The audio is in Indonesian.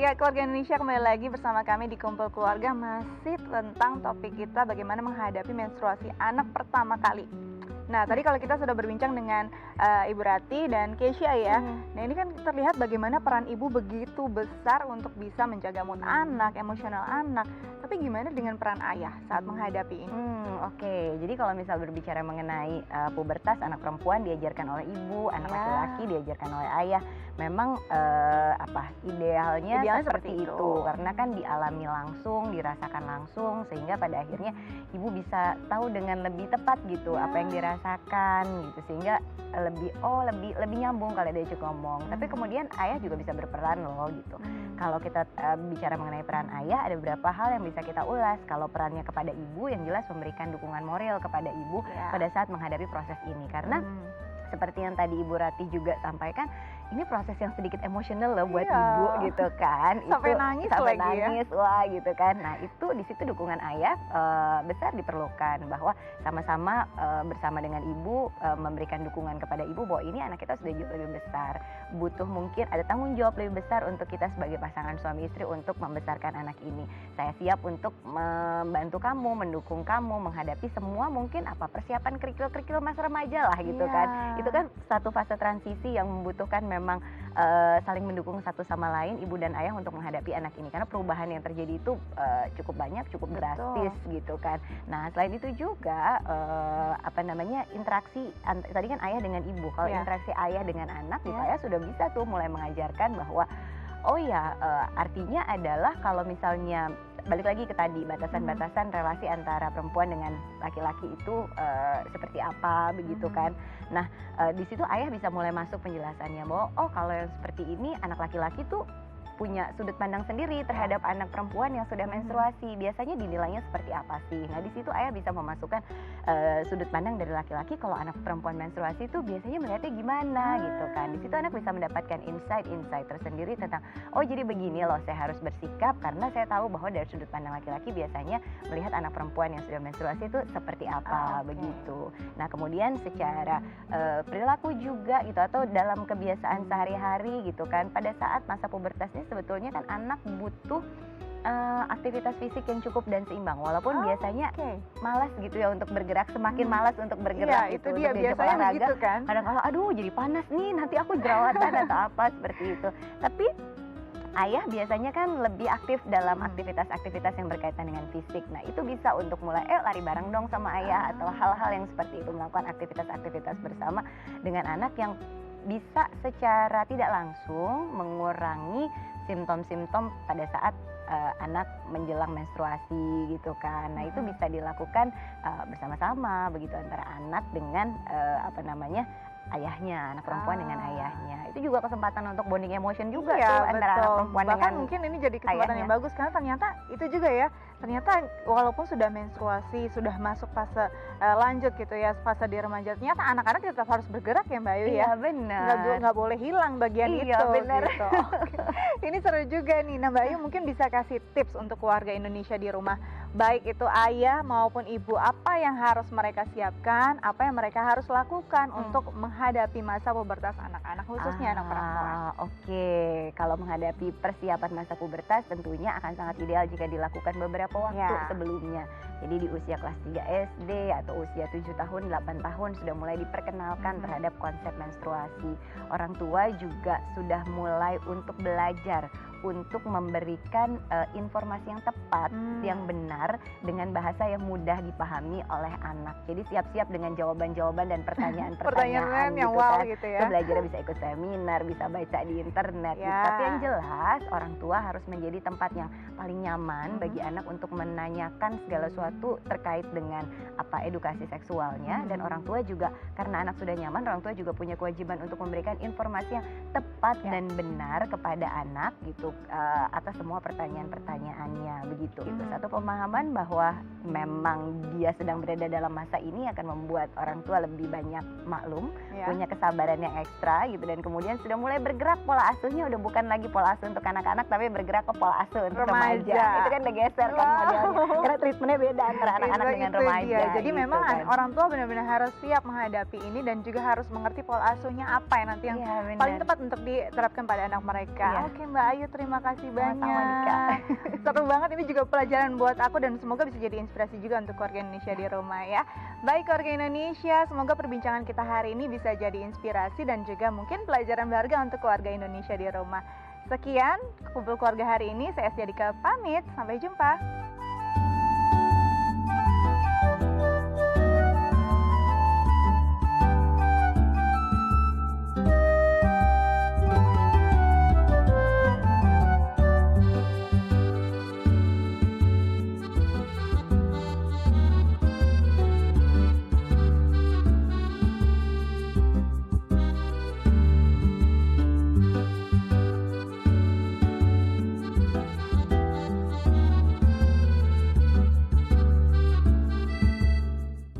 Ya, keluarga Indonesia kembali lagi bersama kami di Kumpul Keluarga, masih tentang topik kita bagaimana menghadapi menstruasi anak pertama kali. Nah, tadi kalau kita sudah berbincang dengan Ibu Rati dan Keisha ya. Nah, ini kan terlihat bagaimana peran ibu begitu besar untuk bisa menjaga mood anak, emosional anak. Tapi gimana dengan peran ayah saat menghadapi ini? Oke. Jadi kalau misal berbicara mengenai pubertas anak perempuan diajarkan oleh ibu, anak laki-laki diajarkan oleh ayah. Memang idealnya seperti itu karena kan dialami langsung, dirasakan langsung, sehingga pada akhirnya ibu bisa tahu dengan lebih tepat gitu apa yang dirasakan gitu, sehingga lebih nyambung kalau dia cukup ngomong. Tapi kemudian ayah juga bisa berperan loh gitu. Kalau kita bicara mengenai peran ayah, ada beberapa hal yang bisa kita ulas. Kalau perannya kepada ibu, yang jelas memberikan dukungan moral kepada ibu pada saat menghadapi proses ini, karena seperti yang tadi Ibu Rati juga sampaikan, ini proses yang sedikit emosional loh buat ibu gitu kan. Sampai nangis sampai lagi nangis, wah gitu kan. Nah itu di situ dukungan ayah besar diperlukan, bahwa sama-sama bersama dengan ibu memberikan dukungan kepada ibu bahwa ini anak kita sudah jauh lebih besar, butuh mungkin ada tanggung jawab lebih besar untuk kita sebagai pasangan suami istri untuk membesarkan anak ini. Saya siap untuk membantu kamu, mendukung kamu menghadapi semua mungkin persiapan kerikil-kerikil masa remaja lah gitu kan. Itu kan satu fase transisi yang membutuhkan memang saling mendukung satu sama lain, ibu dan ayah, untuk menghadapi anak ini, karena perubahan yang terjadi itu cukup banyak, cukup drastis gitu kan. Nah selain itu juga interaksi tadi kan ayah dengan ibu. Kalau interaksi ayah dengan anak gitu, ayah sudah bisa tuh mulai mengajarkan bahwa artinya adalah kalau misalnya balik lagi ke tadi batasan-batasan relasi antara perempuan dengan laki-laki itu seperti apa begitu kan. Nah di situ ayah bisa mulai masuk penjelasannya bahwa kalau yang seperti ini anak laki-laki tuh punya sudut pandang sendiri terhadap anak perempuan yang sudah menstruasi. Biasanya dinilainya seperti apa sih? Nah di situ ayah bisa memasukkan sudut pandang dari laki-laki. Kalau anak perempuan menstruasi itu biasanya melihatnya gimana gitu kan. Di situ anak bisa mendapatkan insight tersendiri tentang jadi begini loh saya harus bersikap, karena saya tahu bahwa dari sudut pandang laki-laki biasanya melihat anak perempuan yang sudah menstruasi itu seperti apa begitu. Nah kemudian secara perilaku juga gitu, atau dalam kebiasaan sehari-hari gitu kan, pada saat masa pubertas ini sebetulnya kan anak butuh aktivitas fisik yang cukup dan seimbang, walaupun biasanya malas gitu ya untuk bergerak, semakin malas untuk bergerak gitu, itu dia untuk biasanya olahraga, begitu kan. Kadang-kadang jadi panas nih, nanti aku jerawatan atau apa seperti itu. Tapi ayah biasanya kan lebih aktif dalam aktivitas-aktivitas yang berkaitan dengan fisik. Nah itu bisa untuk mulai lari bareng dong sama ayah, atau hal-hal yang seperti itu, melakukan aktivitas-aktivitas bersama dengan anak yang bisa secara tidak langsung mengurangi simptom-simptom pada saat anak menjelang menstruasi gitu kan. Nah itu bisa dilakukan bersama-sama begitu, antara anak dengan ayahnya, anak perempuan dengan ayahnya. Itu juga kesempatan untuk bonding emotion juga tuh antara anak perempuan Bahkan dengan mungkin ini jadi kesempatan yang bagus, karena ternyata itu juga ya, ternyata walaupun sudah menstruasi, sudah masuk fase lanjut gitu ya, fase di remaja, ternyata anak-anak tetap harus bergerak ya Mbak Ayu ya. Iya benar. Nggak boleh hilang bagian itu. Benar. Gitu. Ini seru juga nih. Nah Mbak Ayu mungkin bisa kasih tips untuk keluarga Indonesia di rumah, baik itu ayah maupun ibu, apa yang harus mereka siapkan, apa yang mereka harus lakukan untuk menghadapi masa pubertas anak-anak, khususnya anak perempuan. Oke, kalau menghadapi persiapan masa pubertas tentunya akan sangat ideal jika dilakukan beberapa waktu sebelumnya. Jadi di usia kelas 3 SD atau usia 7 tahun, 8 tahun sudah mulai diperkenalkan terhadap konsep menstruasi. Orang tua juga sudah mulai untuk belajar untuk memberikan informasi yang tepat, yang benar, dengan bahasa yang mudah dipahami oleh anak. Jadi siap-siap dengan jawaban-jawaban dan pertanyaan-pertanyaan yang gitu kan. gitu ya. Itu belajar bisa ikut seminar, bisa baca di internet gitu. Tapi yang jelas orang tua harus menjadi tempat yang paling nyaman bagi anak untuk menanyakan segala sesuatu terkait dengan edukasi seksualnya. Dan orang tua juga, karena anak sudah nyaman, orang tua juga punya kewajiban untuk memberikan informasi yang tepat dan benar kepada anak gitu, atas semua pertanyaan-pertanyaannya begitu. Itu satu pemahaman bahwa memang dia sedang berada dalam masa ini akan membuat orang tua lebih banyak maklum, punya kesabaran yang ekstra gitu, dan kemudian sudah mulai bergerak pola asuhnya udah bukan lagi pola asuh untuk anak-anak, tapi bergerak ke pola asuh untuk remaja. Itu kan udah geser kan modelnya, karena treatmentnya beda antara anak-anak dengan remaja. Jadi gitu memang kan. orang tua benar-benar harus siap menghadapi ini, dan juga harus mengerti pola asuhnya apa yang nanti yang paling tepat untuk diterapkan pada anak mereka. Oke Mbak Ayu, terima terima kasih Sama-sama, Dika. banyak. Seru banget, ini juga pelajaran buat aku dan semoga bisa jadi inspirasi juga untuk keluarga Indonesia di rumah ya. Baik keluarga Indonesia, semoga perbincangan kita hari ini bisa jadi inspirasi dan juga mungkin pelajaran berharga untuk keluarga Indonesia di rumah. Sekian kumpul keluarga hari ini, saya Estia Dika pamit, sampai jumpa.